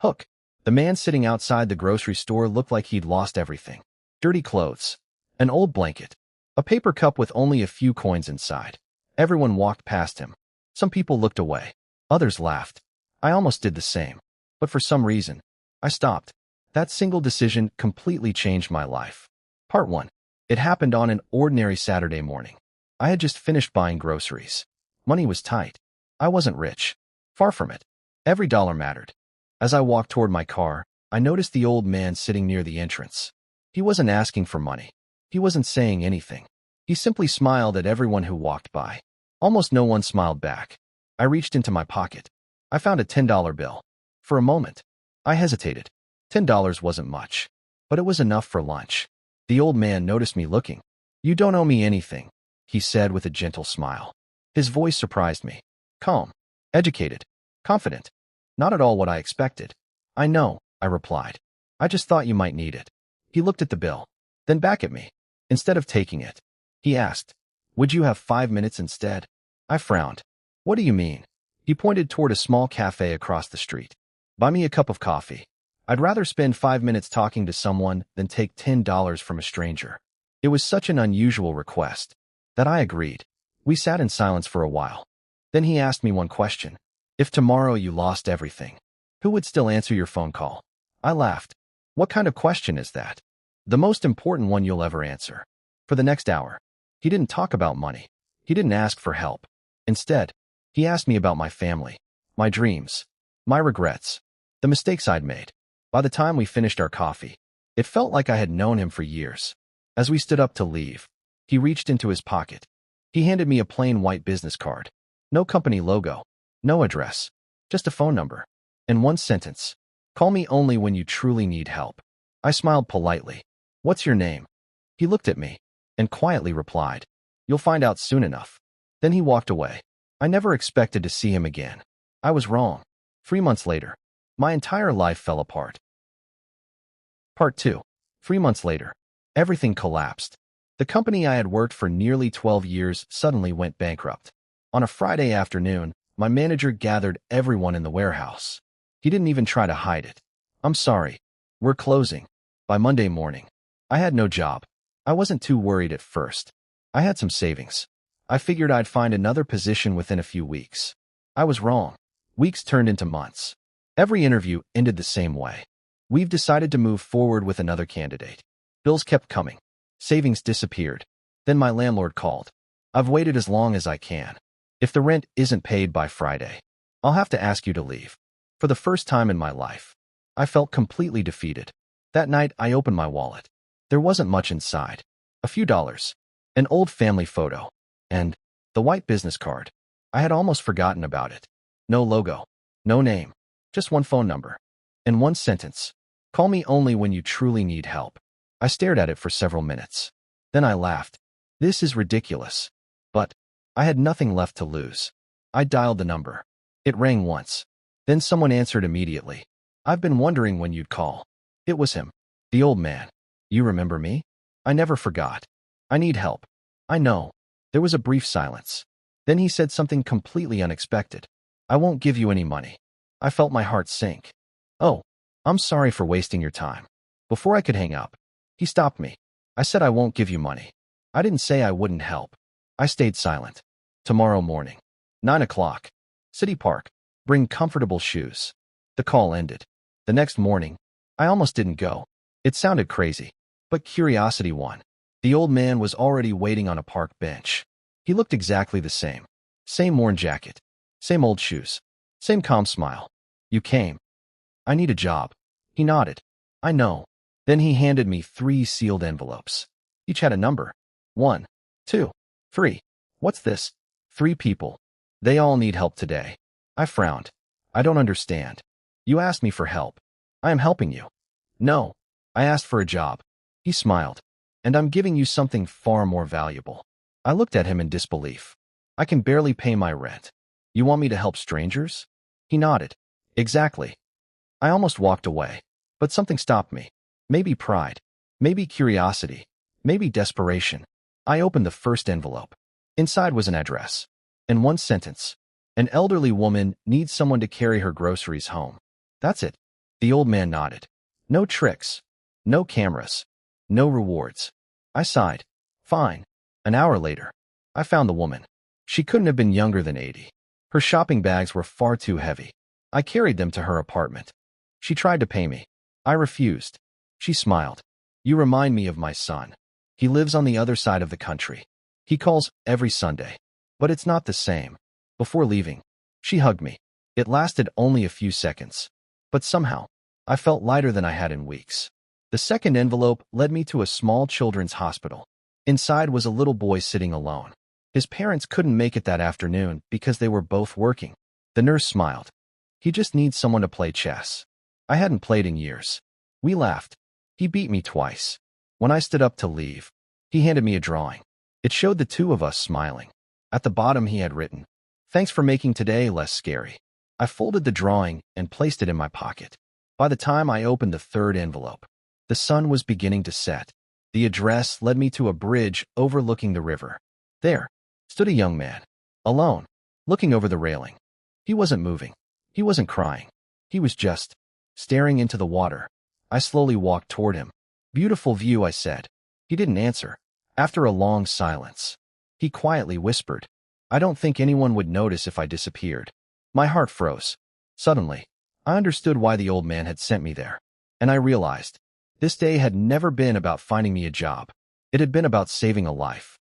Hook. The man sitting outside the grocery store looked like he'd lost everything. Dirty clothes. An old blanket. A paper cup with only a few coins inside. Everyone walked past him. Some people looked away. Others laughed. I almost did the same. But for some reason, I stopped. That single decision completely changed my life. Part 1. It happened on an ordinary Saturday morning. I had just finished buying groceries. Money was tight. I wasn't rich. Far from it. Every dollar mattered. As I walked toward my car, I noticed the old man sitting near the entrance. He wasn't asking for money. He wasn't saying anything. He simply smiled at everyone who walked by. Almost no one smiled back. I reached into my pocket. I found a $10 bill. For a moment, I hesitated. $10 wasn't much, but it was enough for lunch. The old man noticed me looking. "You don't owe me anything," he said with a gentle smile. His voice surprised me. Calm, educated, confident. Not at all what I expected. "I know," I replied. "I just thought you might need it." He looked at the bill, then back at me. Instead of taking it, he asked, "Would you have 5 minutes instead?" I frowned. "What do you mean?" He pointed toward a small cafe across the street. "Buy me a cup of coffee. I'd rather spend 5 minutes talking to someone than take $10 from a stranger." It was such an unusual request that I agreed. We sat in silence for a while. Then he asked me one question. "If tomorrow you lost everything, who would still answer your phone call?" I laughed. "What kind of question is that?" "The most important one you'll ever answer." For the next hour, he didn't talk about money. He didn't ask for help. Instead, he asked me about my family, my dreams, my regrets, the mistakes I'd made. By the time we finished our coffee, it felt like I had known him for years. As we stood up to leave, he reached into his pocket. He handed me a plain white business card. No company logo, no address, just a phone number. And one sentence: "Call me only when you truly need help." I smiled politely. "What's your name?" He looked at me and quietly replied, "You'll find out soon enough." Then he walked away. I never expected to see him again. I was wrong. 3 months later, my entire life fell apart. Part 2. 3 months later, everything collapsed. The company I had worked for nearly 12 years suddenly went bankrupt. On a Friday afternoon, my manager gathered everyone in the warehouse. He didn't even try to hide it. "I'm sorry. We're closing." By Monday morning, I had no job. I wasn't too worried at first. I had some savings. I figured I'd find another position within a few weeks. I was wrong. Weeks turned into months. Every interview ended the same way. "We've decided to move forward with another candidate." Bills kept coming. Savings disappeared. Then my landlord called. "I've waited as long as I can. If the rent isn't paid by Friday, I'll have to ask you to leave." For the first time in my life, I felt completely defeated. That night, I opened my wallet. There wasn't much inside. A few dollars, an old family photo, and the white business card. I had almost forgotten about it. No logo, no name, just one phone number, and one sentence: "Call me only when you truly need help." I stared at it for several minutes. Then I laughed. This is ridiculous. But I had nothing left to lose. I dialed the number. It rang once. Then someone answered immediately. "I've been wondering when you'd call." It was him, the old man. "You remember me?" I never forgot. "I need help." "I know." There was a brief silence. Then he said something completely unexpected. "I won't give you any money." I felt my heart sink. "Oh, I'm sorry for wasting your time." Before I could hang up, he stopped me. "I said I won't give you money. I didn't say I wouldn't help." I stayed silent. "Tomorrow morning, 9 o'clock. City Park. Bring comfortable shoes." The call ended. The next morning, I almost didn't go. It sounded crazy, but curiosity won. The old man was already waiting on a park bench. He looked exactly the same. Same worn jacket. Same old shoes. Same calm smile. "You came." "I need a job." He nodded. "I know." Then he handed me 3 sealed envelopes. Each had a number. 1, 2, 3. What's this? 3 people. They all need help today. I frowned. "I don't understand." "You asked me for help. I am helping you." "No. I asked for a job." He smiled. "And I'm giving you something far more valuable." I looked at him in disbelief. "I can barely pay my rent. You want me to help strangers?" He nodded. "Exactly." I almost walked away, but something stopped me. Maybe pride, maybe curiosity, maybe desperation. I opened the first envelope. Inside was an address. And one sentence: "An elderly woman needs someone to carry her groceries home." That's it. The old man nodded. No tricks. No cameras. No rewards. I sighed. Fine. An hour later, I found the woman. She couldn't have been younger than 80. Her shopping bags were far too heavy. I carried them to her apartment. She tried to pay me. I refused. She smiled. You remind me of my son. He lives on the other side of the country. He calls every Sunday. But it's not the same. Before leaving, she hugged me. It lasted only a few seconds. But somehow, I felt lighter than I had in weeks. The second envelope led me to a small children's hospital. Inside was a little boy sitting alone. His parents couldn't make it that afternoon because they were both working. The nurse smiled. He just needs someone to play chess. I hadn't played in years. We laughed. He beat me twice. When I stood up to leave, he handed me a drawing. It showed the two of us smiling. At the bottom he had written, "Thanks for making today less scary." I folded the drawing and placed it in my pocket. By the time I opened the third envelope, the sun was beginning to set. The address led me to a bridge overlooking the river. There stood a young man, alone, looking over the railing. He wasn't moving. He wasn't crying. He was just staring into the water. I slowly walked toward him. "Beautiful view," I said. He didn't answer. After a long silence, he quietly whispered, "I don't think anyone would notice if I disappeared." My heart froze. Suddenly, I understood why the old man had sent me there. And I realized, this day had never been about finding me a job. It had been about saving a life.